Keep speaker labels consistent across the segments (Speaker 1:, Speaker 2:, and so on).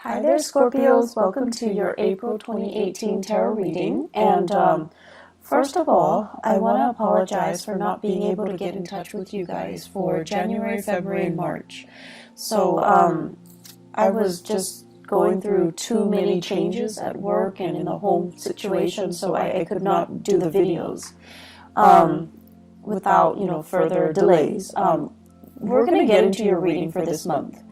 Speaker 1: Hi there, Scorpios. Welcome to your April 2018 tarot reading. And first of all, I want to apologize for not being able to get in touch with you guys for January, February, and March. So I was just going through too many changes at work and in the home situation, so I could not do the videos without, further delays. We're going to get into your reading for this month.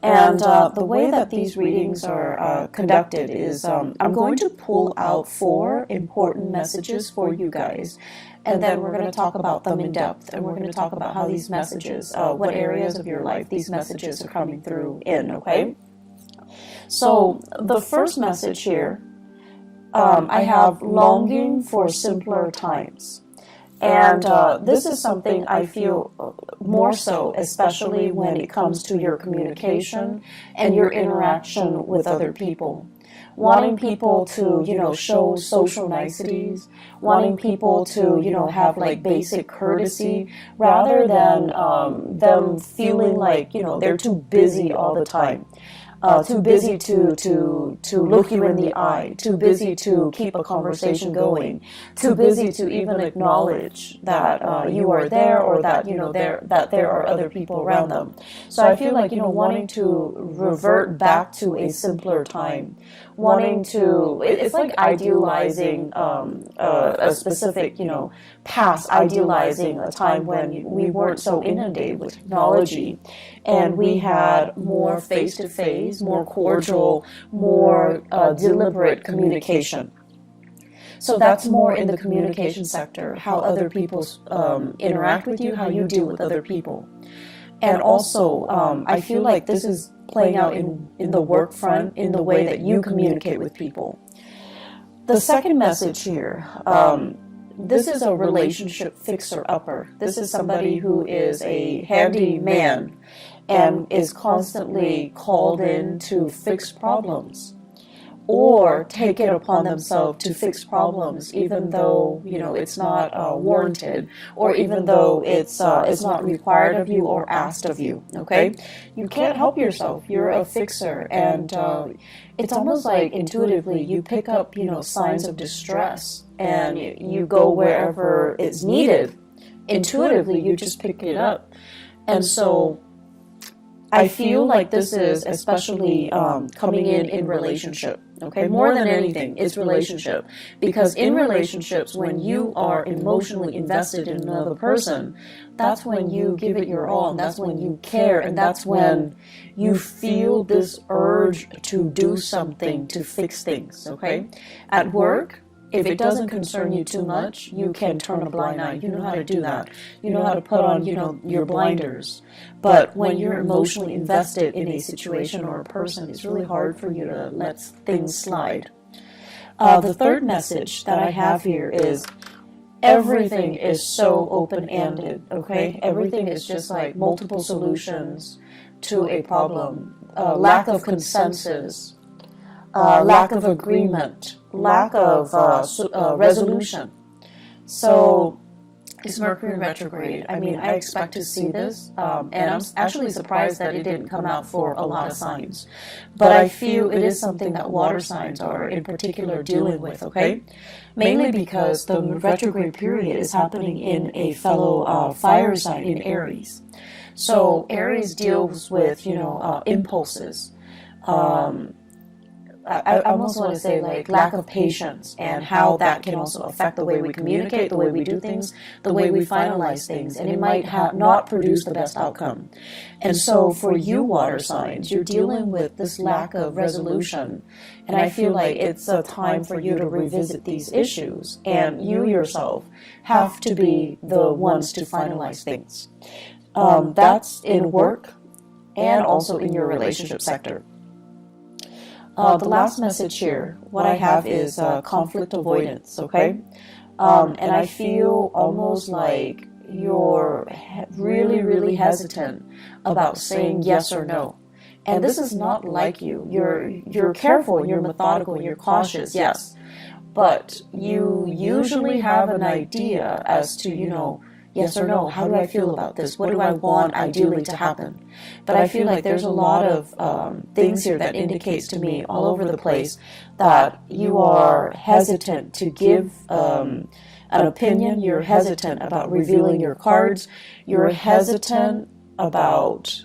Speaker 1: And the way that these readings are conducted is I'm going to pull out 4 important messages for you guys, and then we're going to talk about them in depth, and we're going to talk about how these messages, what areas of your life these messages are coming through in, okay? So the first message here, I have longing for simpler times. And this is something I feel more so, especially when it comes to your communication and your interaction with other people. Wanting people to, show social niceties, wanting people to, have like basic courtesy, rather than them feeling like, they're too busy all the time. Too busy to look you in the eye, too busy to keep a conversation going, too busy to even acknowledge that you are there, or that there are other people around them. So I feel like wanting to revert back to a simpler time, wanting to, it's like idealizing a specific past, idealizing a time when we weren't so inundated with technology, and we had more face-to-face, more cordial, more deliberate communication. So that's more in the communication sector, how other people interact with you, how you deal with other people. And also, I feel like this is playing out in the work front, in the way that you communicate with people. The second message here, this is a relationship fixer-upper. This is somebody who is a handy man and is constantly called in to fix problems, or take it upon themselves to fix problems, even though it's not warranted, or even though it's not required of you or asked of you. Okay, you can't help yourself. You're a fixer, and it's almost like intuitively you pick up signs of distress, and you go wherever it's needed. Intuitively, you just pick it up, and so I feel like this is especially coming in relationship, okay? More than anything, it's relationship. Because in relationships, when you are emotionally invested in another person, that's when you give it your all, and that's when you care, and that's when you feel this urge to do something to fix things, okay? At work, if it doesn't concern you too much, you can turn a blind eye. You know how to do that. You know how to put on, your blinders. But when you're emotionally invested in a situation or a person, it's really hard for you to let things slide. The third message that I have here is everything is so open-ended, okay? Everything is just like multiple solutions to a problem. Lack of consensus. Lack of agreement, lack of resolution. So it's Mercury retrograde. I mean, I expect to see this, and I'm actually surprised that it didn't come out for a lot of signs. But I feel it is something that water signs are in particular dealing with, okay? Mainly because the retrograde period is happening in a fellow fire sign in Aries. So Aries deals with, impulses, I almost want to say like lack of patience, and how that can also affect the way we communicate, the way we do things, the way we finalize things, and it might not produce the best outcome. And so for you water signs, you're dealing with this lack of resolution, and I feel like it's a time for you to revisit these issues, and you yourself have to be the ones to finalize things. That's in work and also in your relationship sector. The last message here, what I have is conflict avoidance, okay? And I feel almost like you're really, really hesitant about saying yes or no. And this is not like you. You're careful, you're methodical, you're cautious, yes. But you usually have an idea as to, Yes or no? How do I feel about this? What do I want ideally to happen? But I feel like there's a lot of things here that indicates to me all over the place that you are hesitant to give an opinion. You're hesitant about revealing your cards. You're hesitant about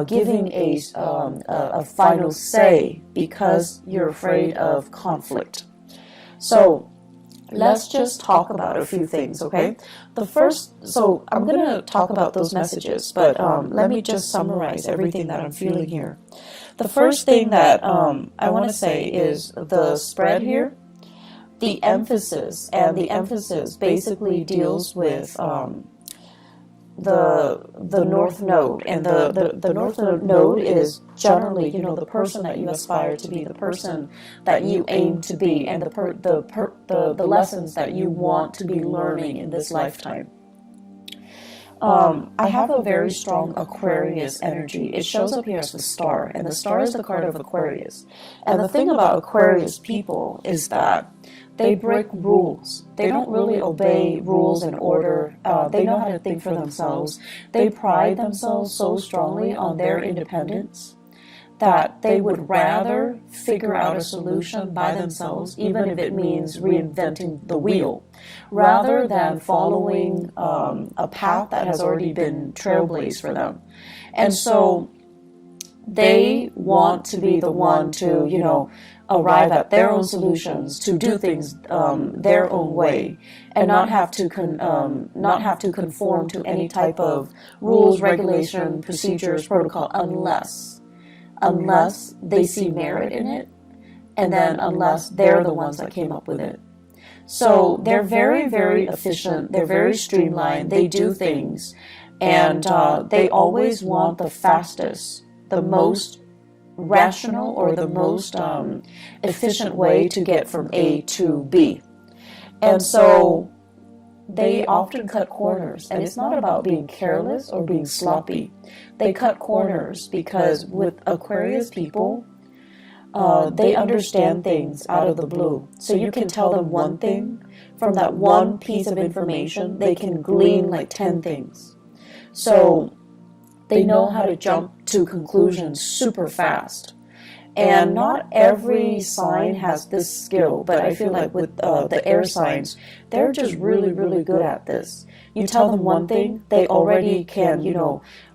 Speaker 1: giving a final say because you're afraid of conflict. So let's just talk about a few things, okay? So I'm going to talk about those messages, but let me just summarize everything that I'm feeling here. The first thing that I want to say is the spread here, the emphasis, and the emphasis basically deals with the North Node, and the North Node is generally, the person that you aspire to be, the person that you aim to be, and the lessons that you want to be learning in this lifetime. I have a very strong Aquarius energy. It shows up here as the star, and the star is the card of Aquarius. And the thing about Aquarius people is that they break rules. They don't really obey rules and order. They know how to think for themselves. They pride themselves so strongly on their independence that they would rather figure out a solution by themselves, even if it means reinventing the wheel, rather than following a path that has already been trailblazed for them. And so they want to be the one to, arrive at their own solutions, to do things their own way, and not have to conform to any type of rules, regulation, procedures, protocol, unless they see merit in it, and then unless they're the ones that came up with it. So they're very, very efficient. They're very streamlined. They do things, and they always want the fastest, the most rational, or the most efficient way to get from A to B. And so they often cut corners, and it's not about being careless or being sloppy. They cut corners because with Aquarius people, they understand things out of the blue. So you can tell them one thing, from that one piece of information, they can glean like 10 things. So they know how to jump to conclusions super fast. And not every sign has this skill, but I feel like with the air signs, they're just really, really good at this. You tell them one thing, they already can,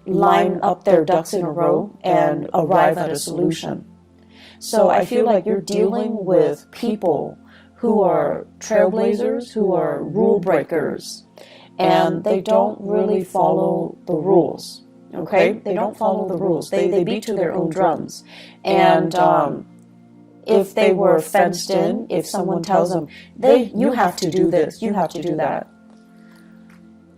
Speaker 1: line up their ducks in a row and arrive at a solution. So I feel like you're dealing with people who are trailblazers, who are rule breakers, and they don't really follow the rules. Okay, they don't follow the rules. They beat to their own drums. And if they were fenced in, if someone tells them, you have to do this, you have to do that,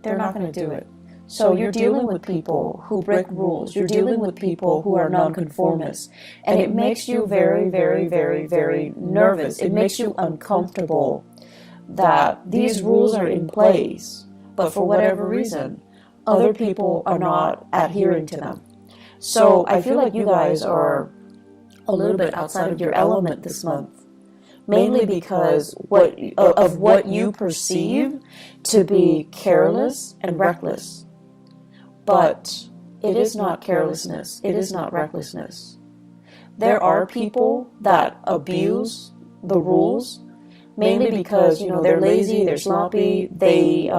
Speaker 1: they're not going to do it. So you're dealing with people who break rules. You're dealing with people who are nonconformists. And it makes you very, very, very, very nervous. It makes you uncomfortable that these rules are in place, but for whatever reason, other people are not adhering to them. So I feel like you guys are a little bit outside of your element this month, mainly because of what you perceive to be careless and reckless. But it is not carelessness. It is not recklessness. There are people that abuse the rules, mainly because, they're lazy, they're sloppy, they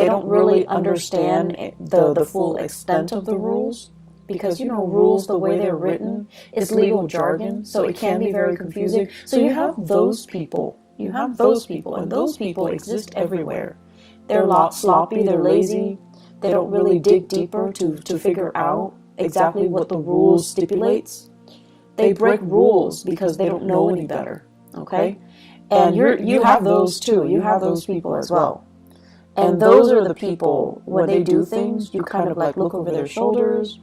Speaker 1: don't really understand the full extent of the rules, because, rules, the way they're written, is legal jargon, so it can be very confusing. So you have those people, and those people exist everywhere. They're sloppy, they're lazy, they don't really dig deeper to figure out exactly what the rules stipulates. They break rules because they don't know any better, okay? And you have those too, you have those people as well. And those are the people, when they do things, you kind of like look over their shoulders,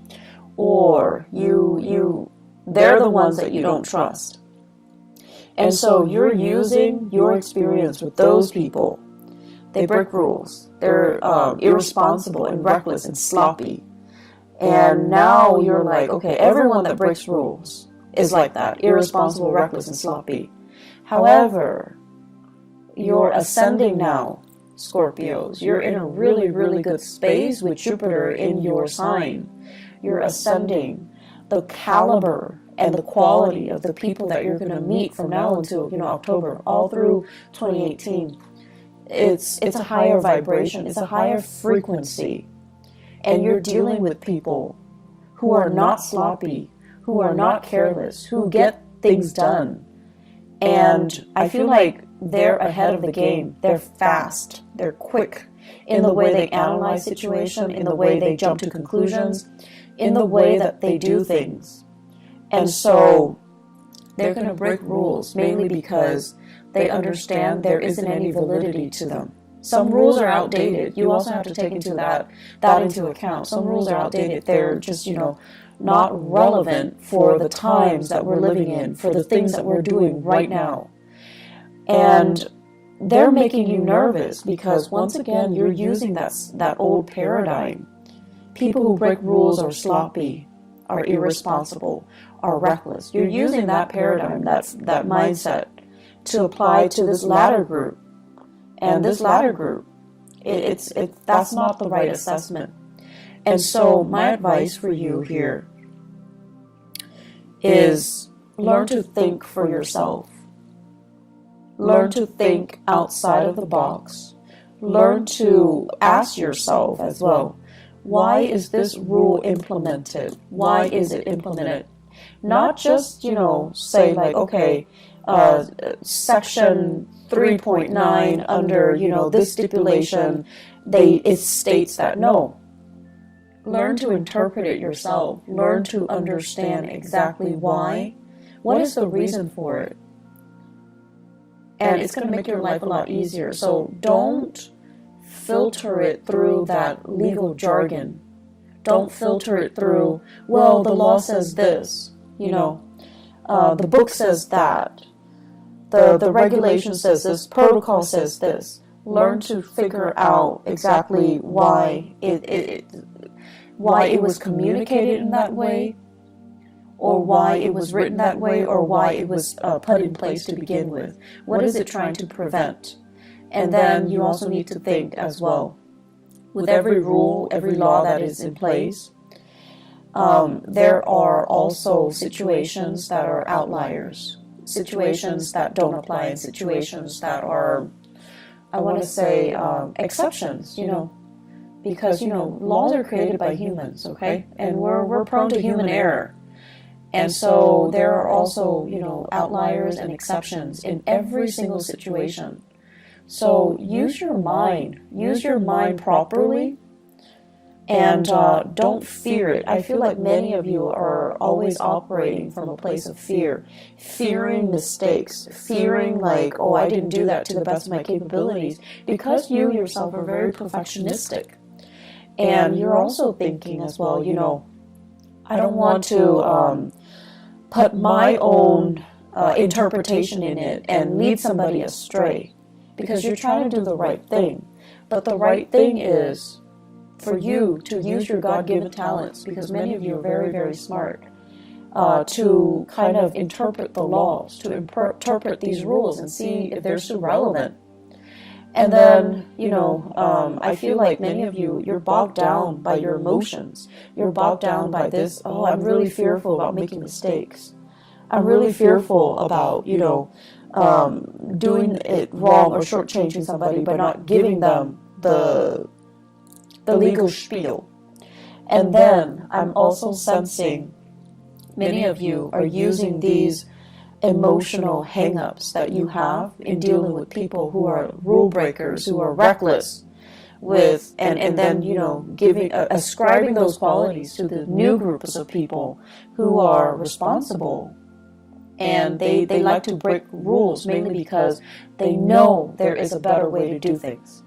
Speaker 1: or they're the ones that you don't trust. And so you're using your experience with those people. They break rules. They're irresponsible and reckless and sloppy. And now you're like, okay, everyone that breaks rules is like that, irresponsible, reckless, and sloppy. However, you're ascending now. Scorpios. You're in a really, really good space with Jupiter in your sign. You're ascending. The caliber and the quality of the people that you're going to meet from now until, October, all through 2018, it's a higher vibration. It's a higher frequency. And you're dealing with people who are not sloppy, who are not careless, who get things done. And I feel like they're ahead of the game. They're fast. They're quick in the way they analyze situation, in the way they jump to conclusions, in the way that they do things. And so they're going to break rules, mainly because they understand there isn't any validity to them. Some rules are outdated. You also have to take that into account. Some rules are outdated. They're just, not relevant for the times that we're living in, for the things that we're doing right now. And they're making you nervous because, once again, you're using that old paradigm. People who break rules are sloppy, are irresponsible, are reckless. You're using that paradigm, that mindset, to apply to this latter group. And this latter group, that's not the right assessment. And so my advice for you here is learn to think for yourself. Learn to think outside of the box. Learn to ask yourself as well, why is this rule implemented? Why is it implemented? Not just, say like, okay, section 3.9 under, this stipulation, it states that. No. Learn to interpret it yourself. Learn to understand exactly why. What is the reason for it? And it's going to make your life a lot easier. So don't filter it through that legal jargon. Don't filter it through, well, the law says this, the book says that, the regulation says this, protocol says this. Learn to figure out exactly why it was communicated in that way, or why it was written that way, or why it was put in place to begin with. What is it trying to prevent? And then you also need to think as well, with every rule, every law that is in place, there are also situations that are outliers, situations that don't apply, and situations that are, I want to say, exceptions, because, laws are created by humans, okay? And we're prone to human error. And so there are also, outliers and exceptions in every single situation. So use your mind properly, and don't fear it. I feel like many of you are always operating from a place of fear, fearing mistakes, fearing like, oh, I didn't do that to the best of my capabilities, because you yourself are very perfectionistic. And you're also thinking as well, I don't want to put my own interpretation in it and lead somebody astray, because you're trying to do the right thing. But the right thing is for you to use your God-given talents, because many of you are very, very smart, to kind of interpret the laws, to interpret these rules and see if they're still relevant. And then, I feel like many of you, you're bogged down by your emotions. You're bogged down by this, oh, I'm really fearful about making mistakes. I'm really fearful about, doing it wrong or shortchanging somebody by not giving them the legal spiel. And then I'm also sensing many of you are using these emotional hang-ups that you have in dealing with people who are rule breakers, who are reckless, with and then ascribing those qualities to the new groups of people who are responsible, and they like to break rules mainly because they know there is a better way to do things.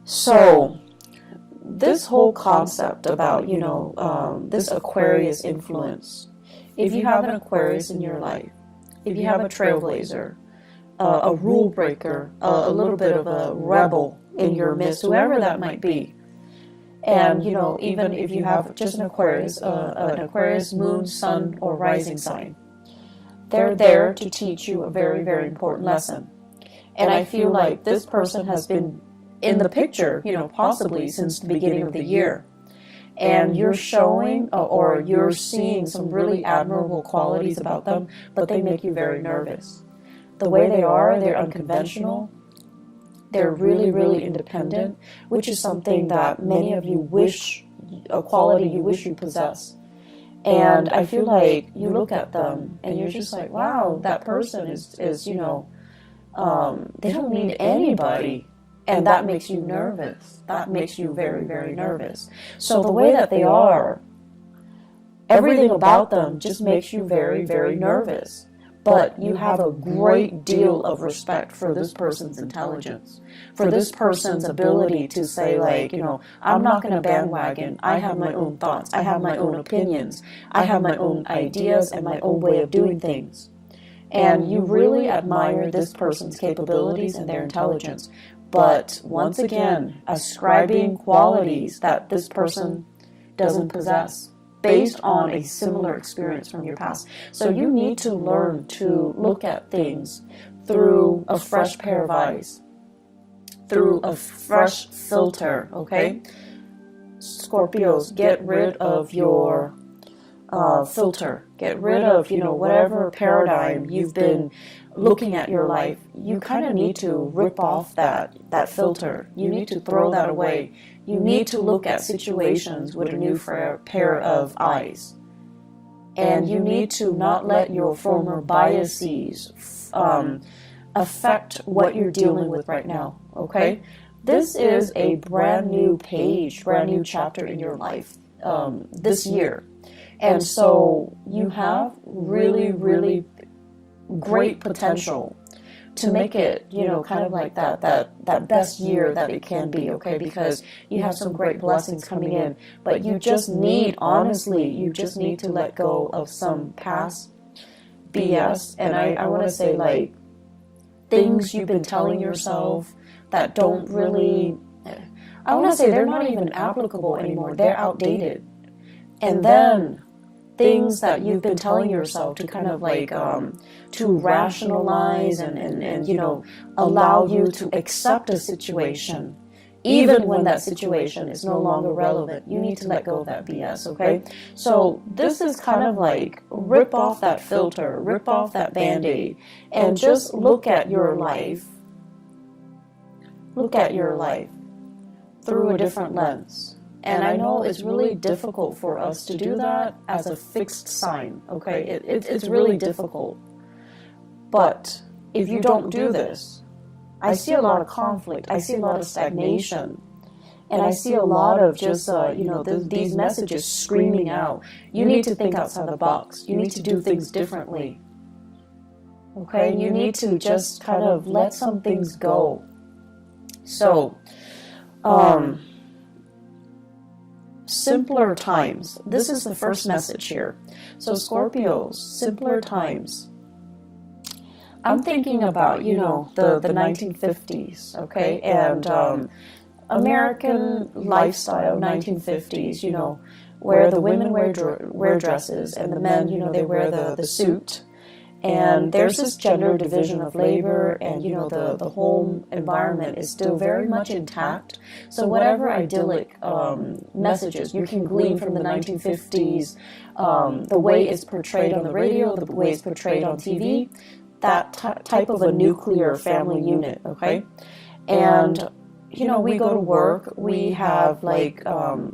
Speaker 1: So this whole concept about this Aquarius influence, if you have an Aquarius in your life, if you have a trailblazer, a rule breaker, a little bit of a rebel in your midst, whoever that might be, and even if you have just an Aquarius moon, sun, or rising sign, they're there to teach you a very, very important lesson. And I feel like this person has been in the picture, you know, possibly since the beginning of the year. And you're showing or you're seeing some really admirable qualities about them, but they make you very nervous. The way they are, they're unconventional. They're really, really independent, which is something that many of you wish, a quality you wish you possess. And I feel like you look at them and you're just like, wow, that person is you know, they don't need anybody. And that makes you nervous. That makes you very, very nervous. So the way that they are, everything about them just makes you very, very nervous. But you have a great deal of respect for this person's intelligence, for this person's ability to say, like, you know, I'm not going to bandwagon. I have my own thoughts. I have my own opinions. I have my own ideas and my own way of doing things. And you really admire this person's capabilities and their intelligence. But once again, ascribing qualities that this person doesn't possess based on a similar experience from your past. So you need to learn to look at things through a fresh pair of eyes, through a fresh filter, okay? Scorpios, get rid of your filter. Get rid of, you know, whatever paradigm you've been looking at your life. You kind of need to rip off that filter. You need to throw that away. You need to look at situations with a new pair of eyes. And you need to not let your former biases affect what you're dealing with right now, okay? This is a brand new page, brand new chapter in your life this year. And so you have really, really great potential to make it, you know, kind of like that best year that it can be, okay? Because you have some great blessings coming in, but you just need, honestly, you just need to let go of some past BS. And I want to say, like, things you've been telling yourself that don't really, I want to say they're not even applicable anymore. They're outdated. And then things that you've been telling yourself to kind of like to rationalize and you know, allow you to accept a situation even when that situation is no longer relevant. You need to let go of that BS, okay? So this is kind of like rip off that filter, rip off that Band-Aid, and just look at your life through a different lens. And I know it's really difficult for us to do that as a fixed sign, okay? It's really difficult. But if you don't do this, I see a lot of conflict. I see a lot of stagnation. And I see a lot of just, you know, these messages screaming out. You need to think outside the box. You need to do things differently. Okay? You need to just kind of let some things go. So, simpler times. This is the first message here. So Scorpios, simpler times. I'm thinking about, you know, the 1950s, okay, and American lifestyle, 1950s, you know, where the women wear dresses and the men, you know, they wear the suit. And there's this gender division of labor, and, you know, the home environment is still very much intact. So whatever idyllic messages you can glean from the 1950s, the way it's portrayed on the radio, the way it's portrayed on TV, that type of a nuclear family unit, okay? And, you know, we go to work, we have, like,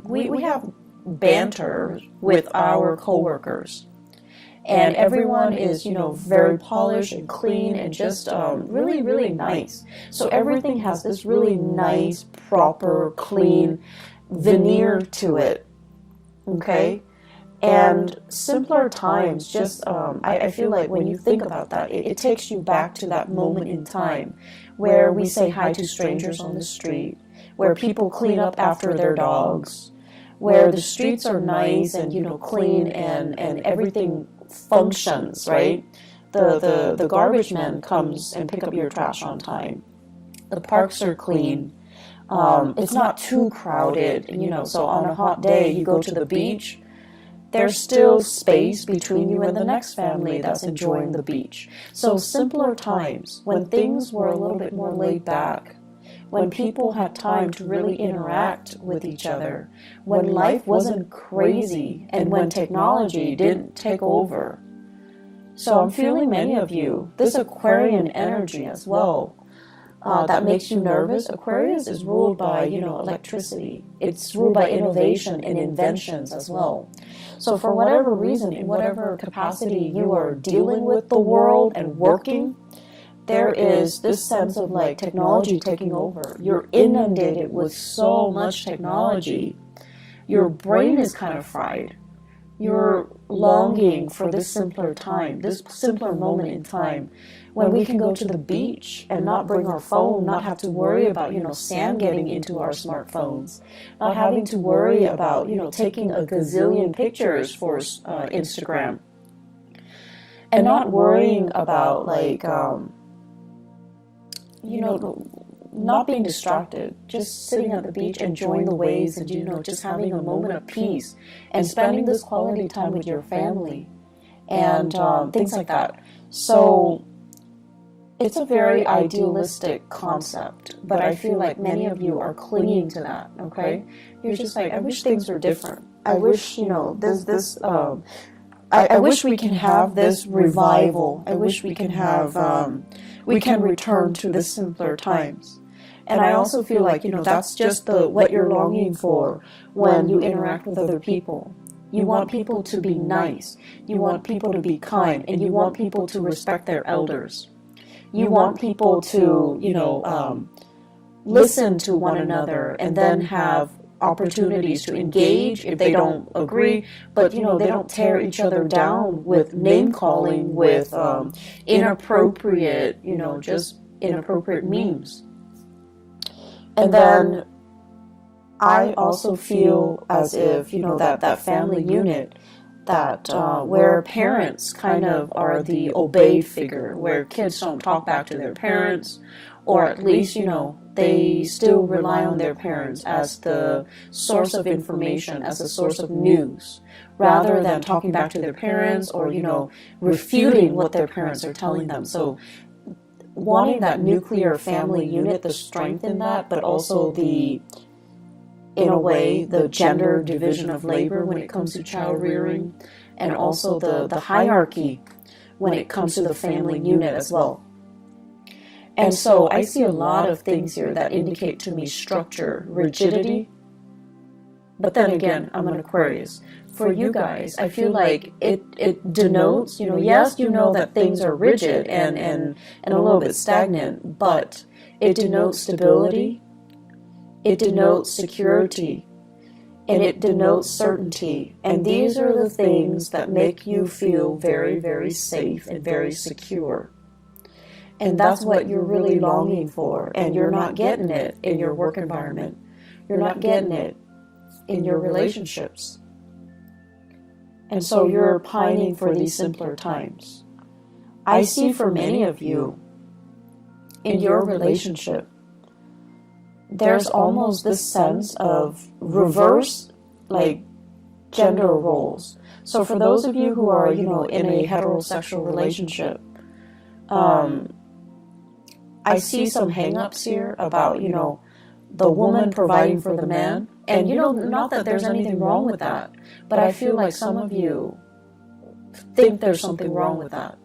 Speaker 1: we have banter with our coworkers. And everyone is, you know, very polished and clean and just really, really nice. So everything has this really nice, proper, clean veneer to it, okay? And simpler times, just, I feel like when you think about that, it takes you back to that moment in time where we say hi to strangers on the street, where people clean up after their dogs, where the streets are nice and, you know, clean and everything functions, right? The garbage man comes and pick up your trash on time. The parks are clean. It's not too crowded, you know, so on a hot day you go to the beach, there's still space between you and the next family that's enjoying the beach. So simpler times, when things were a little bit more laid back, when people had time to really interact with each other, when life wasn't crazy, and when technology didn't take over. So I'm feeling many of you, this Aquarian energy as well, that makes you nervous. Aquarius is ruled by, electricity. It's ruled by innovation and inventions as well. So for whatever reason, in whatever capacity you are dealing with the world and working, there is this sense of like technology taking over. You're inundated with so much technology. Your brain is kind of fried. You're longing for this simpler time, this simpler moment in time, when we can go to the beach and not bring our phone, not have to worry about, sand getting into our smartphones, not having to worry about, taking a gazillion pictures for Instagram, and not worrying about like, not being distracted, just sitting at the beach, enjoying the waves, and, just having a moment of peace and spending this quality time with your family and things like that. So it's a very idealistic concept, but I feel like many of you are clinging to that, okay? You're just like, I wish things were different. I wish, I wish we can have this revival. I wish we can have, we can return to the simpler times. And I also feel like, that's just what you're longing for when you interact with other people. You want people to be nice. You want people to be kind. And you want people to respect their elders. You want people to, listen to one another and then have opportunities to engage if they don't agree, but, they don't tear each other down with name-calling, with inappropriate, just inappropriate memes. And then I also feel as if, that family unit, that where parents kind of are the obeyed figure, where kids don't talk back to their parents, or at least, they still rely on their parents as the source of information, as a source of news, rather than talking back to their parents or, refuting what their parents are telling them. So wanting that nuclear family unit, the strength in that, but also in a way, the gender division of labor when it comes to child rearing, and also the hierarchy when it comes to the family unit as well. And so I see a lot of things here that indicate to me structure, rigidity. But then again, I'm an Aquarius. For you guys, I feel like it denotes, yes, that things are rigid and a little bit stagnant, but it denotes stability, it denotes security, and it denotes certainty. And these are the things that make you feel very, very safe and very secure. And that's what you're really longing for, and you're not getting it in your work environment. You're not getting it in your relationships. And so you're pining for these simpler times. I see for many of you, in your relationship, there's almost this sense of reverse, like, gender roles. So for those of you who are, in a heterosexual relationship, I see some hang-ups here about, the woman providing for the man. And, not that there's anything wrong with that, but I feel like some of you think there's something wrong with that.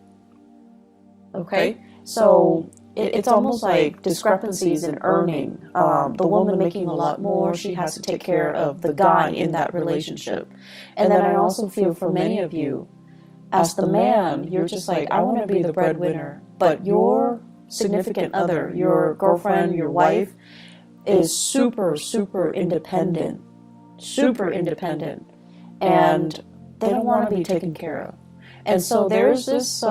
Speaker 1: Okay? So it's almost like discrepancies in earning. The woman making a lot more, she has to take care of the guy in that relationship. And then I also feel for many of you, as the man, you're just like, I want to be the breadwinner, but your significant other, your girlfriend, your wife, is super, super independent, and they don't want to be taken care of. And so there's this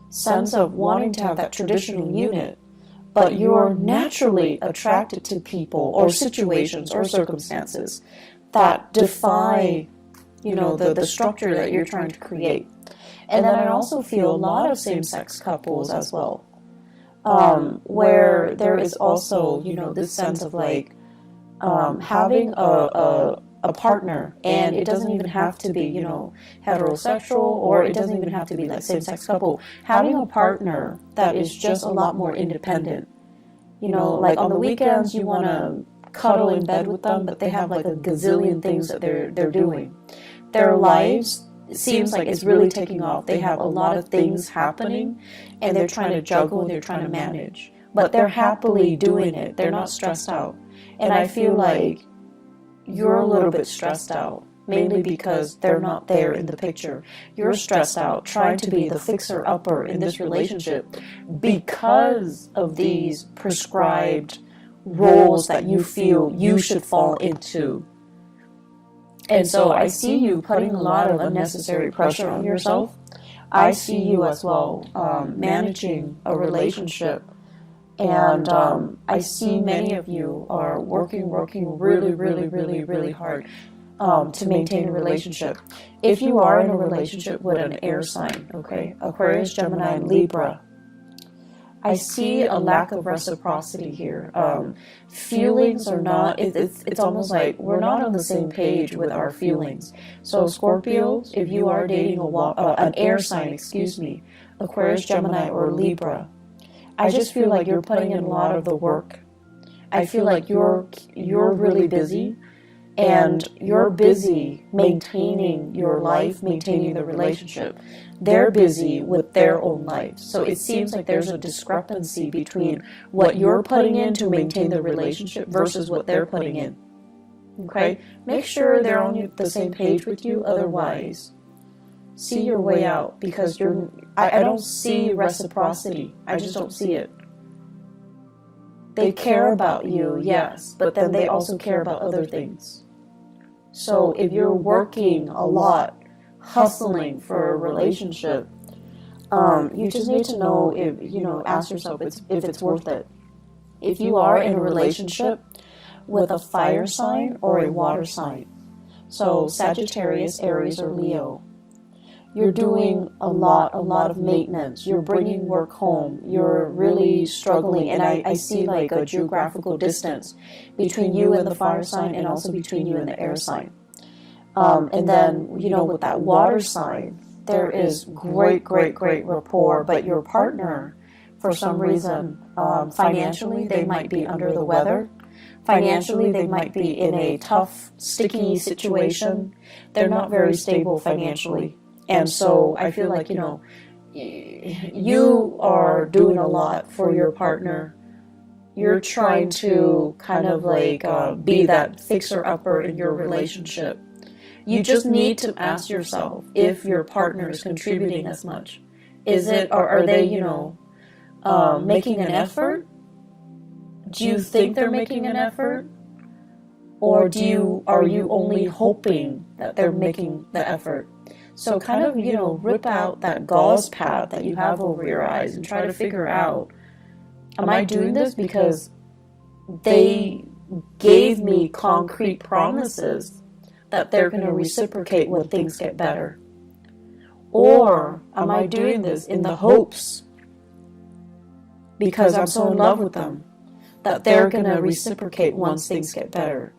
Speaker 1: sense of wanting to have that traditional unit, but you're naturally attracted to people or situations or circumstances that defy, the structure that you're trying to create. And then I also feel a lot of same-sex couples as well, where there is also, this sense of like having a partner, and it doesn't even have to be, heterosexual, or it doesn't even have to be like same-sex couple. Having a partner that is just a lot more independent You know, like on the weekends, you want to cuddle in bed with them, but they have like a gazillion things that they're doing. Their lives, it seems like it's really taking off. They have a lot of things happening, and they're trying to juggle and they're trying to manage. But they're happily doing it. They're not stressed out. And I feel like you're a little bit stressed out, mainly because they're not there in the picture. You're stressed out trying to be the fixer-upper in this relationship because of these prescribed roles that you feel you should fall into. And so I see you putting a lot of unnecessary pressure on yourself. I see you as well managing a relationship. And I see many of you are working really hard to maintain a relationship. If you are in a relationship with an air sign, okay, Aquarius, Gemini, and Libra, I see a lack of reciprocity here. Feelings are not, it's almost like we're not on the same page with our feelings. So Scorpios, if you are dating an air sign, Aquarius, Gemini, or Libra, I just feel like you're putting in a lot of the work. I feel like you're really busy, and you're busy maintaining your life, maintaining the relationship. They're busy with their own life. So it seems like there's a discrepancy between what you're putting in to maintain the relationship versus what they're putting in. Okay? Make sure they're on the same page with you, otherwise see your way out, because I don't see reciprocity. I just don't see it. They care about you, yes, but then they also care about other things. So if you're working a lot, hustling for a relationship, you just need to know if, ask yourself if it's worth it. If you are in a relationship with a fire sign or a water sign, so Sagittarius, Aries, or Leo, you're doing a lot of maintenance. You're bringing work home. You're really struggling. And I see like a geographical distance between you and the fire sign, and also between you and the air sign. And then, with that water sign, there is great rapport. But your partner, for some reason, financially, they might be under the weather. Financially, they might be in a tough, sticky situation. They're not very stable financially. And so I feel like, you are doing a lot for your partner. You're trying to kind of like be that fixer-upper in your relationship. You just need to ask yourself if your partner is contributing as much. Are they, making an effort? Do you think they're making an effort? Or are you only hoping that they're making the effort? So kind of, rip out that gauze pad that you have over your eyes and try to figure out, am I doing this because they gave me concrete promises that they're going to reciprocate when things get better? Or am I doing this in the hopes, because I'm so in love with them, that they're going to reciprocate once things get better?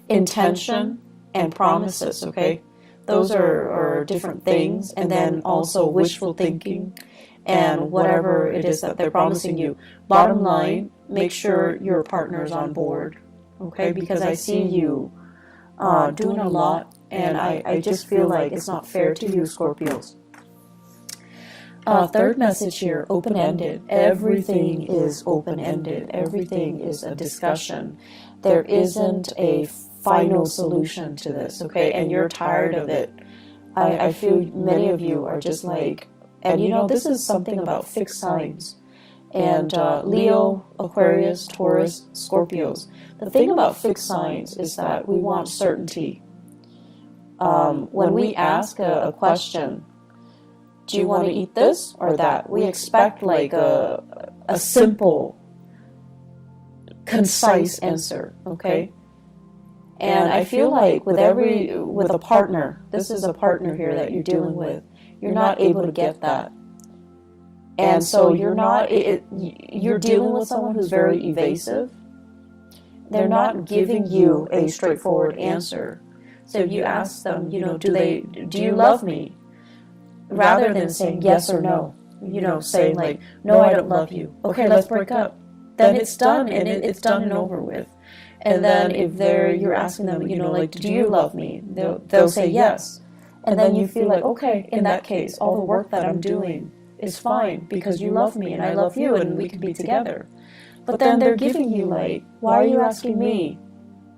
Speaker 1: Intention and promises, okay? Those are different things. And then also wishful thinking and whatever it is that they're promising you. Bottom line, make sure your partner's on board, okay? Because I see you doing a lot, and I just feel like it's not fair to you, Scorpios. Third message here, open-ended. Everything is open-ended. Everything is a discussion. There isn't a final solution to this, okay? And you're tired of it. I feel many of you are just like, and this is something about fixed signs. And Leo, Aquarius, Taurus, Scorpios. The thing about fixed signs is that we want certainty. When we ask a question, do you want to eat this or that? We expect like a simple, concise answer, okay? And I feel like with a partner, this is a partner here that you're dealing with, you're not able to get that. And so you're dealing with someone who's very evasive. They're not giving you a straightforward answer. So if you ask them, do you love me? Rather than saying yes or no, saying like, no, I don't love you. Okay, let's break up. then it's done, and it's done and over with. And then if you're asking them, you know, like, do you love me? They'll say yes. And then you feel like, okay, in that case, all the work that I'm doing is fine because you love me and I love you and we can be together. But then they're giving you like, why are you asking me?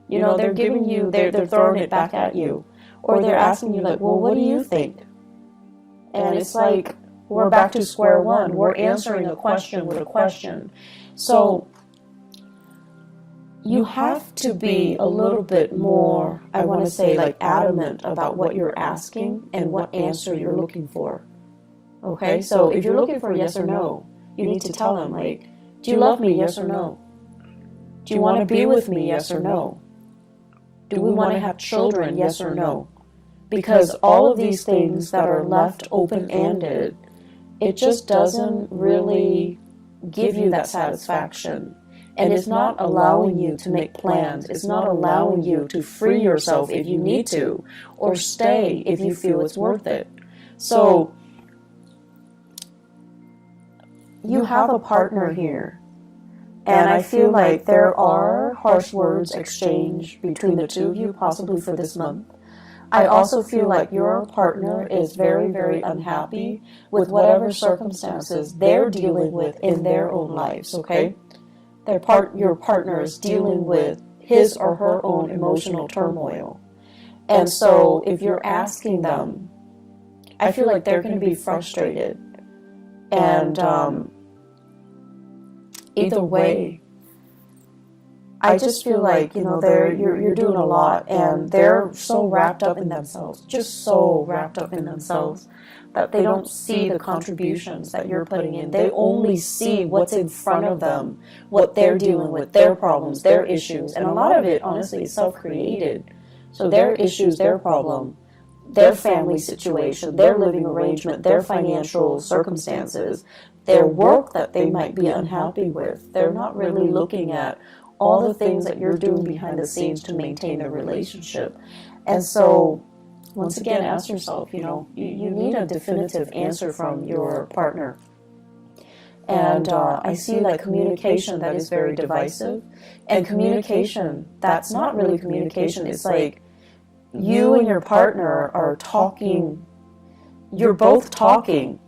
Speaker 1: You know, they're giving you, they're throwing it back at you. Or they're asking you like, well, what do you think? And it's like, we're back to square one. We're answering a question with a question. So you have to be a little bit more, I want to say, like adamant about what you're asking and what answer you're looking for. Okay, so if you're looking for yes or no, you need to tell them like, do you love me, yes or no? Do you want to be with me, yes or no? Do we want to have children, yes or no? Because all of these things that are left open-ended, it just doesn't really give you that satisfaction. And it's not allowing you to make plans. It's not allowing you to free yourself if you need to, or stay if you feel it's worth it. So you have a partner here. And I feel like there are harsh words exchanged between the two of you, possibly for this month. I also feel like your partner is very, very unhappy with whatever circumstances they're dealing with in their own lives, okay? Your partner is dealing with his or her own emotional turmoil. And so if you're asking them, I feel like they're going to be frustrated. And either way, I just feel like, you know, you're doing a lot, and they're so wrapped up in themselves, just so wrapped up in themselves, that they don't see the contributions that you're putting in. They only see what's in front of them, what they're dealing with, their problems, their issues. And a lot of it, honestly, is self-created. So their issues, their problem, their family situation, their living arrangement, their financial circumstances, their work that they might be unhappy with. They're not really looking at all the things that you're doing behind the scenes to maintain the relationship. And so, once again, ask yourself, you know, you need a definitive answer from your partner. And I see like communication that is very divisive, and communication that's not really communication. It's like you and your partner are talking, you're both talking,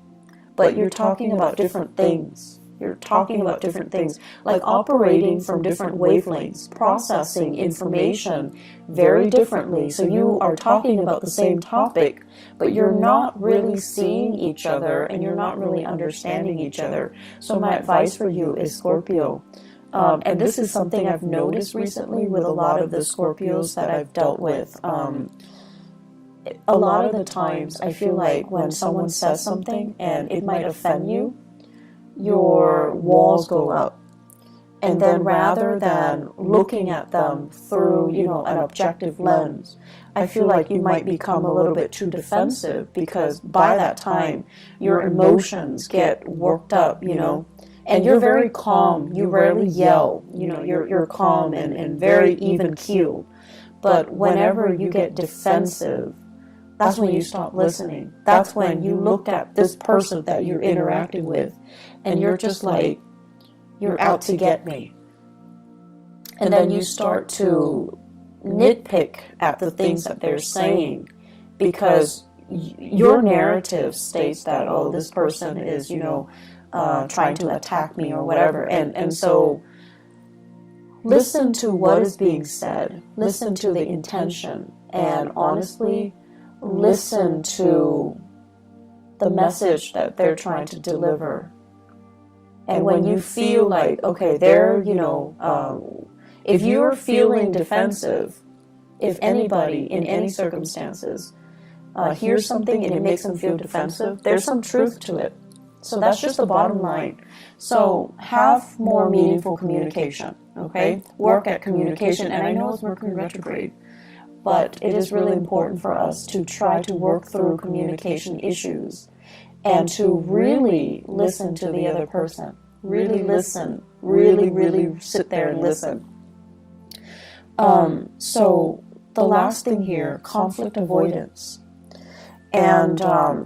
Speaker 1: but you're talking about different things. You're talking about different things, like operating from different wavelengths, processing information very differently. So you are talking about the same topic, but you're not really seeing each other, and you're not really understanding each other. So my advice for you is, Scorpio, and this is something I've noticed recently with a lot of the Scorpios that I've dealt with. A lot of the times I feel like when someone says something and it might offend you, your walls go up. And then rather than looking at them through, you know, an objective lens, I feel like you might become a little bit too defensive, because by that time your emotions get worked up, you know, and you're very calm. You rarely yell, you know, you're calm and very even keeled. But whenever you get defensive, that's when you stop listening. That's when you look at this person that you're interacting with, and you're just like, you're out to get me. And then you start to nitpick at the things that they're saying, because your narrative states that, oh, this person is, you know, trying to attack me or whatever. And so listen to what is being said. Listen to the intention. And honestly, listen to the message that they're trying to deliver. And when you feel like, okay, they're, you know, if you're feeling defensive, if anybody in any circumstances hears something and it makes them feel defensive, there's some truth to it. So that's just the bottom line. So have more meaningful communication, okay? Work at communication. And I know it's Mercury retrograde, but it is really important for us to try to work through communication issues and to really listen to the other person. Really listen. Really sit there and listen. So the last thing here, conflict avoidance. And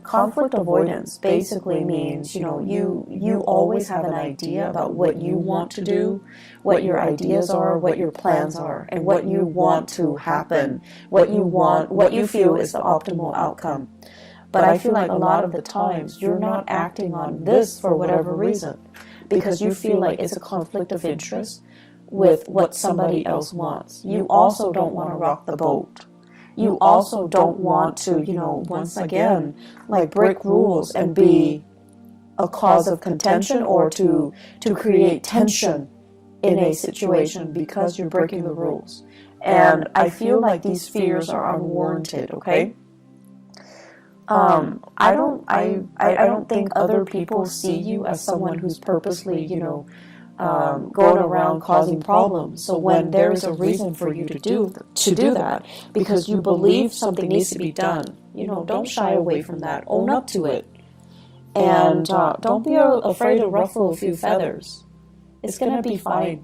Speaker 1: conflict avoidance basically means, you always have an idea about what you want to do, what your ideas are, what your plans are, and what you want to happen, what you feel is the optimal outcome. But I feel like a lot of the times you're not acting on this for whatever reason, because you feel like it's a conflict of interest with what somebody else wants. You also don't want to rock the boat. You also don't want to, once again, like break rules and be a cause of contention, or to create tension in a situation because you're breaking the rules. And I feel like these fears are unwarranted, okay? I don't think other people see you as someone who's purposely, going around causing problems. So when there is a reason for you to do that, because you believe something needs to be done, don't shy away from that. Own up to it, and don't be afraid to ruffle a few feathers. It's gonna be fine.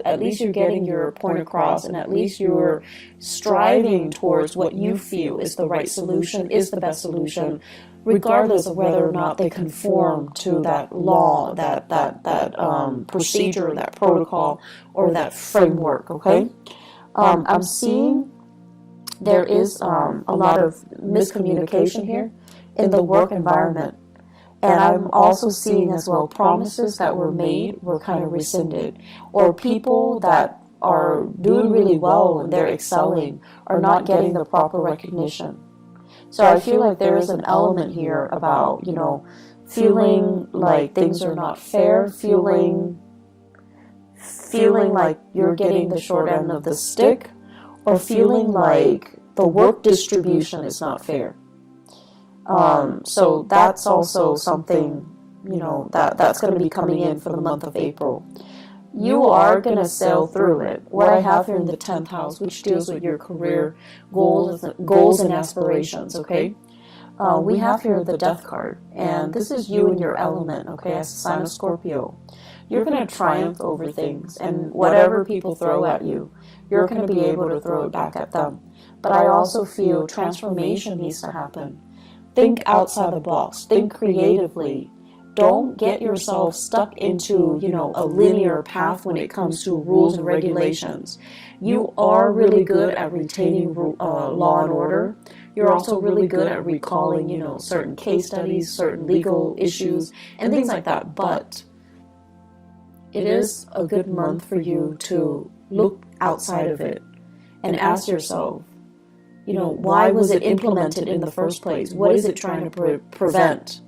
Speaker 1: At least you're getting your point across, and at least you're striving towards what you feel is the right solution, is the best solution, regardless of whether or not they conform to that law, that procedure, that protocol, or that framework, okay? I'm seeing there is a lot of miscommunication here in the work environment. And I'm also seeing as well promises that were made were kind of rescinded, or people that are doing really well and they're excelling are not getting the proper recognition. So I feel like there is an element here about, feeling like things are not fair, feeling like you're getting the short end of the stick, or feeling like the work distribution is not fair. So that's also something, that's going to be coming in for the month of April. You are going to sail through it. What I have here in the 10th house, which deals with your career goals and aspirations, okay? We have here the Death card, and this is you in your element, okay, as a sign of Scorpio. You're going to triumph over things, and whatever people throw at you, you're going to be able to throw it back at them. But I also feel transformation needs to happen. Think outside the box. Think creatively. Don't get yourself stuck into, a linear path when it comes to rules and regulations. You are really good at retaining law and order. You're also really good at recalling, certain case studies, certain legal issues, and things like that. But it is a good month for you to look outside of it and ask yourself, why was it implemented in the first place? What is it trying to prevent?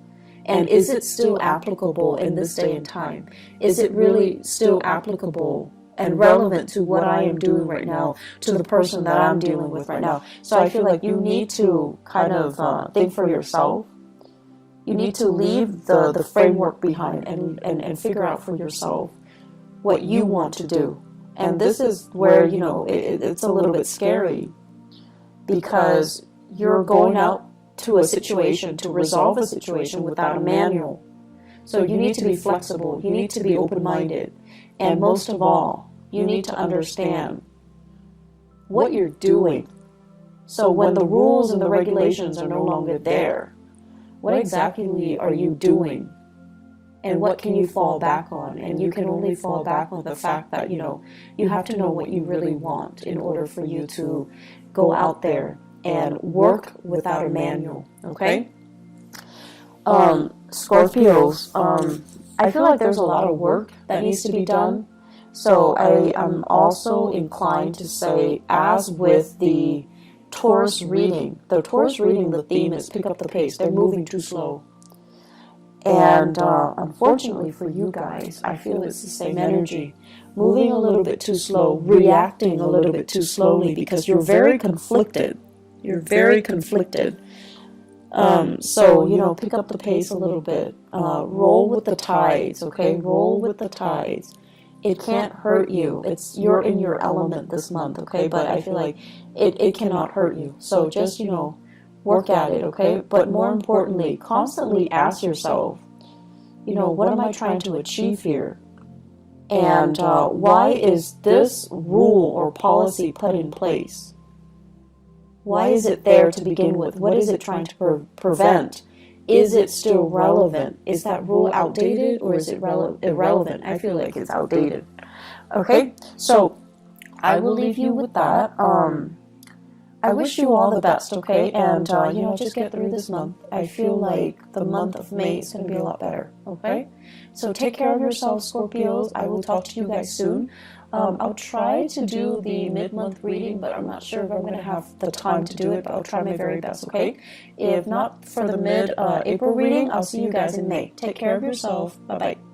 Speaker 1: And is it still applicable in this day and time? Is it really still applicable and relevant to what I am doing right now, to the person that I'm dealing with right now? So I feel like you need to kind of think for yourself. You need to leave the framework behind and figure out for yourself what you want to do. And this is where, it's a little bit scary, because you're going out to a situation, to resolve a situation without a manual. So you need to be flexible, you need to be open-minded, and most of all, you need to understand what you're doing. So when the rules and the regulations are no longer there, what exactly are you doing? And what can you fall back on? And you can only fall back on the fact that, you have to know what you really want in order for you to go out there and work without a manual, okay? Scorpios, I feel like there's a lot of work that needs to be done. So I am also inclined to say, as with the Taurus reading, the theme is pick up the pace. They're moving too slow. And unfortunately for you guys, I feel it's the same energy. Moving a little bit too slow, reacting a little bit too slowly, because you're very conflicted. You're very conflicted. So, pick up the pace a little bit. Roll with the tides, okay? Roll with the tides. It can't hurt you. You're in your element this month, okay? But I feel like it cannot hurt you. So just, work at it, okay? But more importantly, constantly ask yourself, what am I trying to achieve here? And why is this rule or policy put in place? Why is it there to begin with? What is it trying to prevent? Is it still relevant? Is that rule outdated, or is it irrelevant? I feel like it's outdated. Okay, so I will leave you with that. I wish you all the best, okay? And, you know, just get through this month. I feel like the month of May is going to be a lot better, okay? So take care of yourselves, Scorpios. I will talk to you guys soon. I'll try to do the mid-month reading, but I'm not sure if I'm going to have the time to do it, but I'll try my very best, okay? If not for the mid-April reading, I'll see you guys in May. Take care of yourself. Bye-bye.